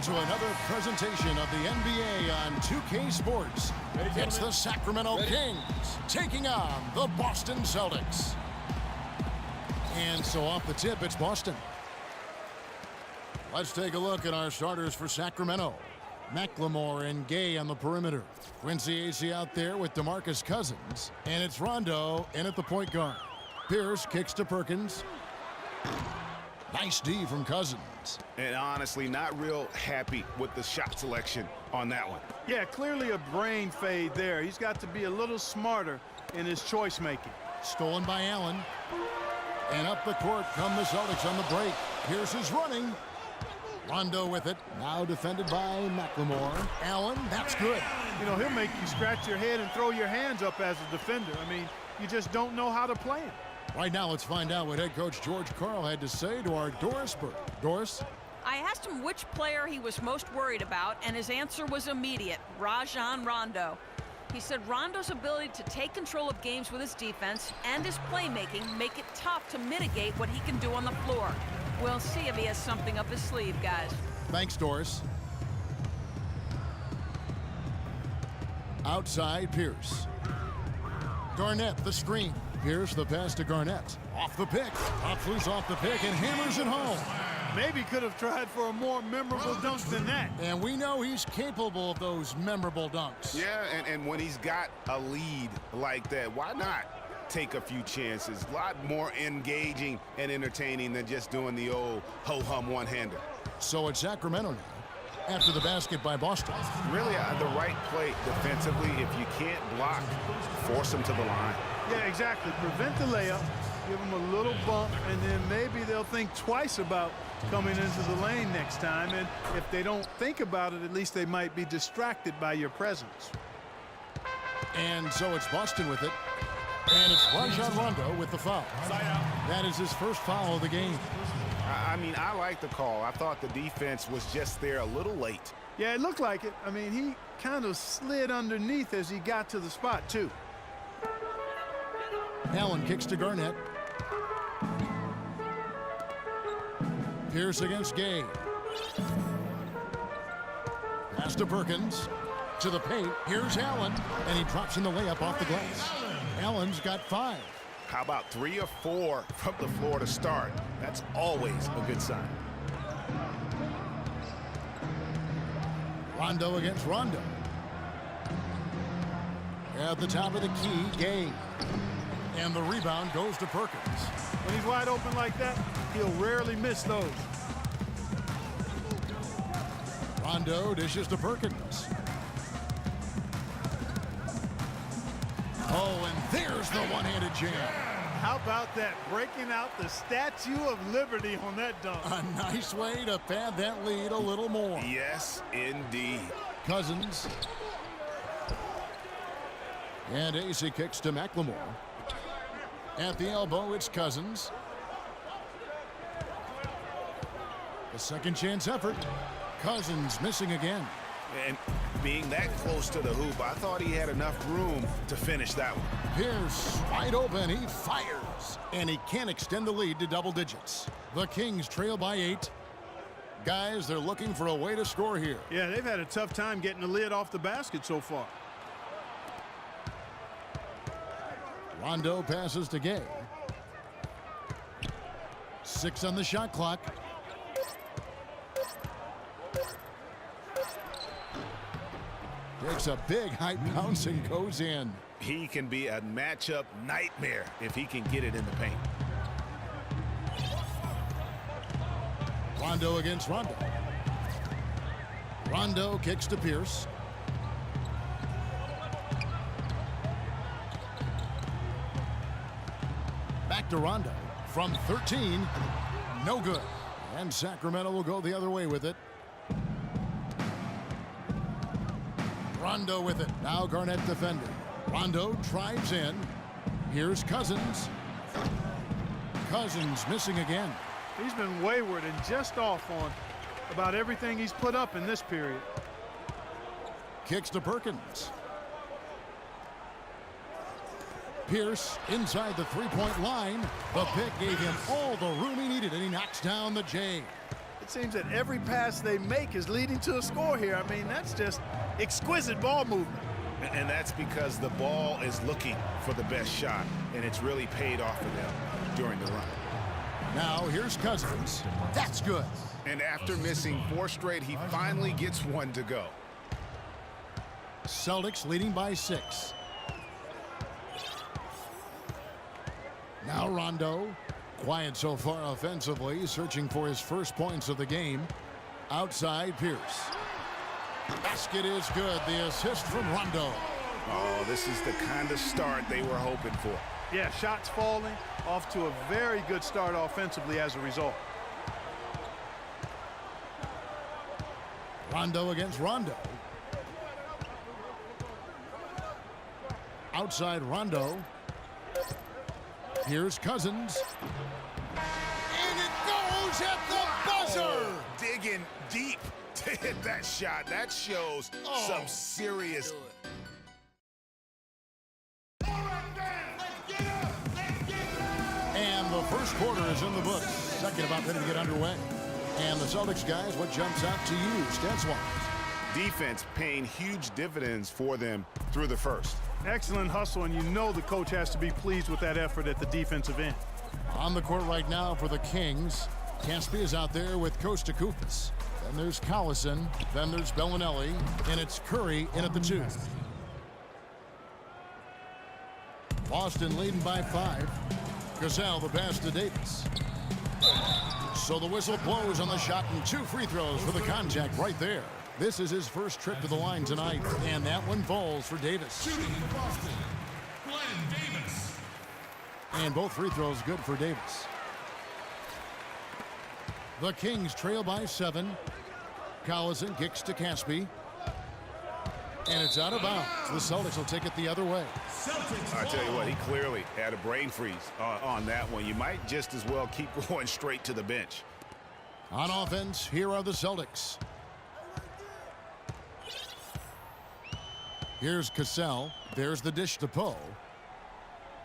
welcome to another presentation of the NBA on 2K Sports. It's the Sacramento Kings taking on the Boston Celtics. And so off the tip, it's Boston. Let's take a look at our starters for Sacramento. McLemore and Gay on the perimeter. Quincy Acy out there with DeMarcus Cousins. And it's Rondo in at the point guard. Pierce kicks to Perkins. Nice D from Cousins. And honestly, not real happy with the shot selection on that one. Yeah, clearly a brain fade there. He's got to be a little smarter in his choice making. Stolen by Allen. And up the court come the Celtics on the break. Pierce is running. Rondo with it. Now defended by McLemore. Allen, that's good. You know, he'll make you scratch your head and throw your hands up as a defender. I mean, you just don't know how to play him. Right now, let's find out what head coach George Karl had to say to our Doris Burke. Doris? I asked him which player he was most worried about, and his answer was immediate: Rajon Rondo. He said Rondo's ability to take control of games with his defense and his playmaking make it tough to mitigate what he can do on the floor. We'll see if he has something up his sleeve, guys. Thanks, Doris. Outside, Pierce. Garnett, the screen. Pierce, the pass to Garnett. Off the pick. Pops loose off the pick and hammers it home. Maybe could have tried for a more memorable dunk than that. And we know he's capable of those memorable dunks. Yeah, and when he's got a lead like that, why not take a few chances? A lot more engaging and entertaining than just doing the old ho-hum one-hander. So it's Sacramento now, after the basket by Boston. Really the right play defensively. If you can't block, force them to the line. Yeah, exactly. Prevent the layup, give them a little bump, and then maybe they'll think twice about coming into the lane next time. And if they don't think about it, at least they might be distracted by your presence. And so it's Boston with it. And it's Rajon Rondo with the foul. That is his first foul of the game. I mean, I like the call. I thought the defense was just there a little late. Yeah, it looked like it. I mean, he kind of slid underneath as he got to the spot, too. Allen kicks to Garnett. Pierce against Gay. Pass to Perkins. To the paint. Here's Allen. And he drops in the layup off the glass. Allen's got 5. How about 3 or 4 from the floor to start? That's always a good sign. Rondo against Rondo. At the top of the key, Gay. And the rebound goes to Perkins. When he's wide open like that, he'll rarely miss those. Rondo dishes to Perkins. Oh, and there's the one-handed jam. How about that? Breaking out the Statue of Liberty on that dunk. A nice way to pad that lead a little more. Yes, indeed. Cousins. And Acy kicks to McLemore. At the elbow, it's Cousins. A second chance effort. Cousins missing again. And being that close to the hoop, I thought he had enough room to finish that one. Pierce wide open. He fires. And he can't extend the lead to double digits. The Kings trail by 8. Guys, they're looking for a way to score here. Yeah, they've had a tough time getting the lid off the basket so far. Rondo passes to Gay. 6 on the shot clock. Takes a big high bounce and goes in. He can be a matchup nightmare if he can get it in the paint. Rondo against Rondo. Rondo kicks to Pierce. Back to Rondo. From 13, no good. And Sacramento will go the other way with it. Rondo with it. Now Garnett defending. Rondo drives in. Here's Cousins. Cousins missing again. He's been wayward and just off on about everything he's put up in this period. Kicks to Perkins. Pierce inside the three-point line. The pick gave him all the room he needed, and he knocks down the J. It seems that every pass they make is leading to a score here. I mean, that's just exquisite ball movement. And that's because the ball is looking for the best shot, and it's really paid off for them during the run. Now here's Cousins. That's good. And after missing 4 straight, he finally gets one to go. Celtics leading by 6. Now Rondo. Quiet so far offensively, searching for his first points of the game. Outside Pierce. Basket is good. The assist from Rondo. Oh, this is the kind of start they were hoping for. Yeah, shots falling, off to a very good start offensively as a result. Rondo against Rondo. Outside Rondo. Here's Cousins. And it goes at the buzzer! Digging deep to hit that shot. That shows some serious. And the first quarter is in the books. Second about ready to get underway. And the Celtics guys, what jumps out to you, stats-wise? Defense paying huge dividends for them through the first. Excellent hustle, and you know the coach has to be pleased with that effort at the defensive end. On the court right now for the Kings, Caspi is out there with Kosta-Koufis. Then there's Collison. Then there's Bellinelli. And it's Curry in at the 2. Boston leading by 5. Gazelle the pass to Davis. So the whistle blows on the shot, and 2 free throws for the contact right there. This is his first trip to the line tonight, and that one falls for Davis. And both free throws good for Davis. The Kings trail by 7. Collison kicks to Caspi. And it's out of bounds. The Celtics will take it the other way. I tell you what, he clearly had a brain freeze on that one. You might just as well keep going straight to the bench. On offense, here are the Celtics. Here's Cassell. There's the dish to Poe.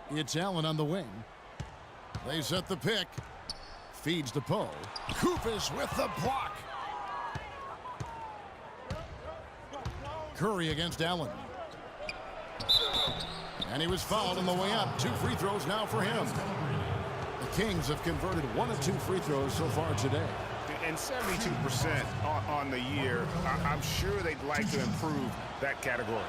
It's Allen on the wing. They set the pick. Feeds to Poe. Koufis with the block. Curry against Allen. And he was fouled on the way up. 2 free throws now for him. The Kings have converted 1 of 2 free throws so far today. And 72% on the year. I'm sure they'd like to improve that category.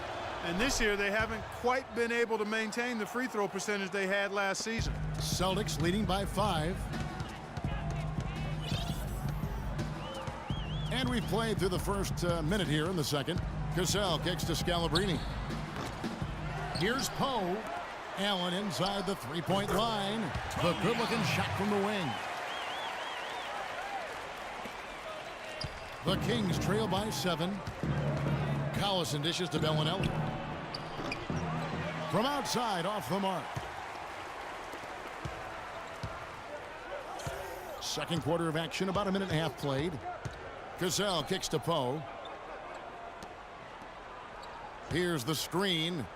And this year, they haven't quite been able to maintain the free throw percentage they had last season. Celtics leading by 5. And we've played through the first minute here in the second. Cassell kicks to Scalabrine. Here's Poe. Allen inside the 3-point line. The good-looking shot from the wing. The Kings trail by 7. Collison dishes to Bellinelli. From outside, off the mark. Second quarter of action, about a minute and a half played. Cassell kicks to Poe. Here's the screen.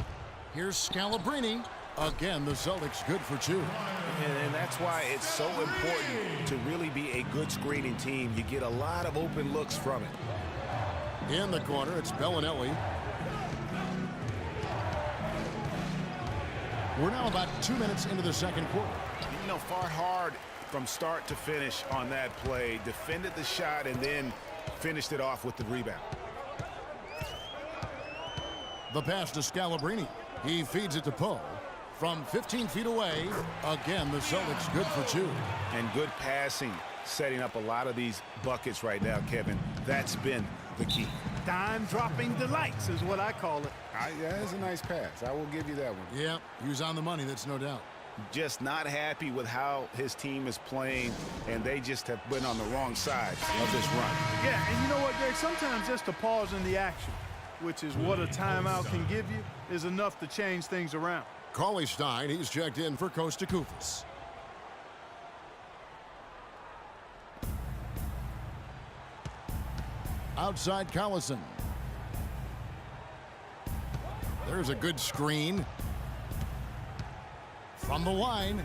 Here's Scalabrine. Again, the Celtics good for 2. And that's why it's so important to really be a good screening team. You get a lot of open looks from it. In the corner, it's Bellinelli. We're now about 2 minutes into the second quarter. You know, fought hard from start to finish on that play. Defended the shot and then finished it off with the rebound. The pass to Scalabrine. He feeds it to Poe. From 15 feet away, again, the Celtics good for 2. And good passing, setting up a lot of these buckets right now, Kevin. That's been the key. Dime-dropping delights is what I call it. Yeah, that's a nice pass. I will give you that one. Yeah, he was on the money, that's no doubt. Just not happy with how his team is playing, and they just have been on the wrong side of this run. Yeah, and you know what, Greg? Sometimes just a pause in the action, which is what a timeout can give you, is enough to change things around. Cauley Stein, he's checked in for Kosta-Koufis. Outside Collison. There's a good screen. From the line.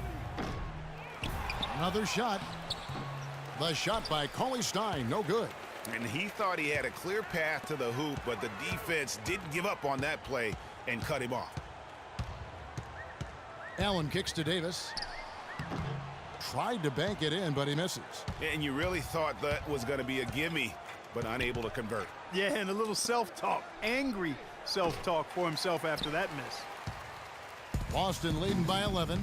Another shot. The shot by Cauley Stein, no good. And he thought he had a clear path to the hoop, but the defense didn't give up on that play and cut him off. Allen kicks to Davis. Tried to bank it in, but he misses. And you really thought that was going to be a gimme, but unable to convert. Yeah, and a little self-talk, angry self-talk for himself after that miss. Boston leading by 11.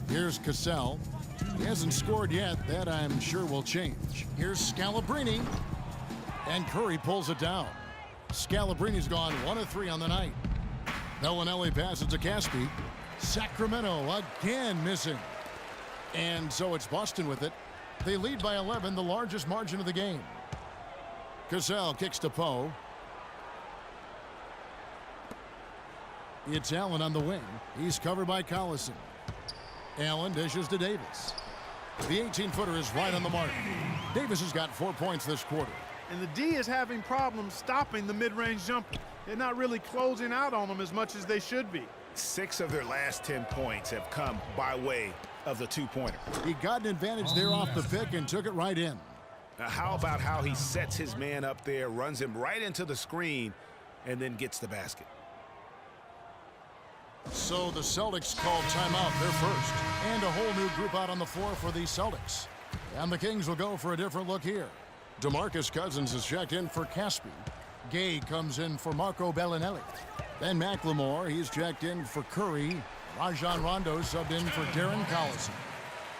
Here's Cassell. He hasn't scored yet. That, I'm sure, will change. Here's Scalabrine. And Curry pulls it down. Scalabrine's gone 1 of 3 on the night. Bellinelli passes to Caspi. Sacramento again missing. And so it's Boston with it. They lead by 11, the largest margin of the game. Cassell kicks to Poe. It's Allen on the wing. He's covered by Collison. Allen dishes to Davis. The 18-footer is right on the mark. Davis has got 4 points this quarter. And the D is having problems stopping the mid-range jumper. They're not really closing out on them as much as they should be. 6 of their last 10 points have come by way of the two-pointer. He got an advantage there off the pick and took it right in. Now, how about how he sets his man up there, runs him right into the screen, and then gets the basket? So the Celtics called timeout, their first. And a whole new group out on the floor for the Celtics. And the Kings will go for a different look here. DeMarcus Cousins is checked in for Caspi. Gay comes in for Marco Bellinelli. Then McLemore, he's checked in for Curry. Rajon Rondo subbed in for Darren Collison.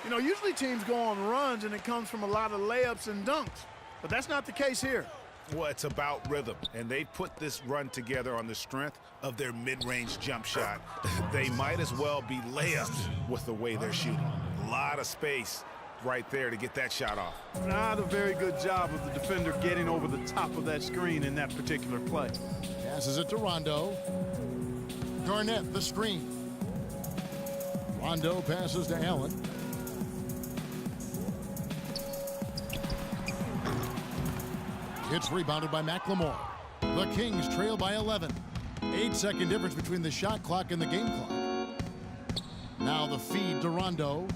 You know, usually teams go on runs and it comes from a lot of layups and dunks. But that's not the case here. Well, it's about rhythm, and they put this run together on the strength of their mid-range jump shot. They might as well be layups with the way they're shooting. A lot of space right there to get that shot off. Not a very good job of the defender getting over the top of that screen in that particular play. Passes it to Rondo. Garnett, the screen. Rondo passes to Allen. It's rebounded by McLemore. The Kings trail by 11. 8-second difference between the shot clock and the game clock. Now the feed to Rondo.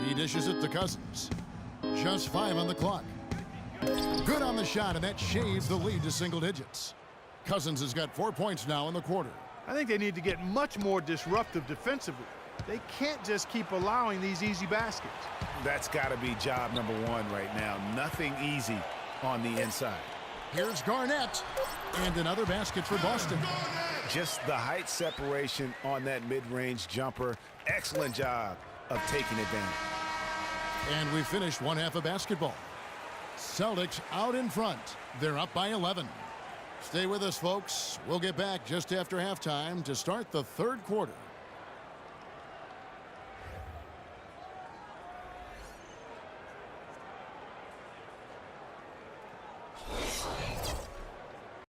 He dishes it to Cousins. Just 5 on the clock. Good on the shot, and that shaves the lead to single digits. Cousins has got 4 points now in the quarter. I think they need to get much more disruptive defensively. They can't just keep allowing these easy baskets. That's got to be job number 1 right now. Nothing easy on the inside. Here's Garnett. And another basket for Boston. Just the height separation on that mid-range jumper. Excellent job of taking advantage. And we finished one half of basketball. Celtics out in front. They're up by 11. Stay with us, folks. We'll get back just after halftime to start the third quarter.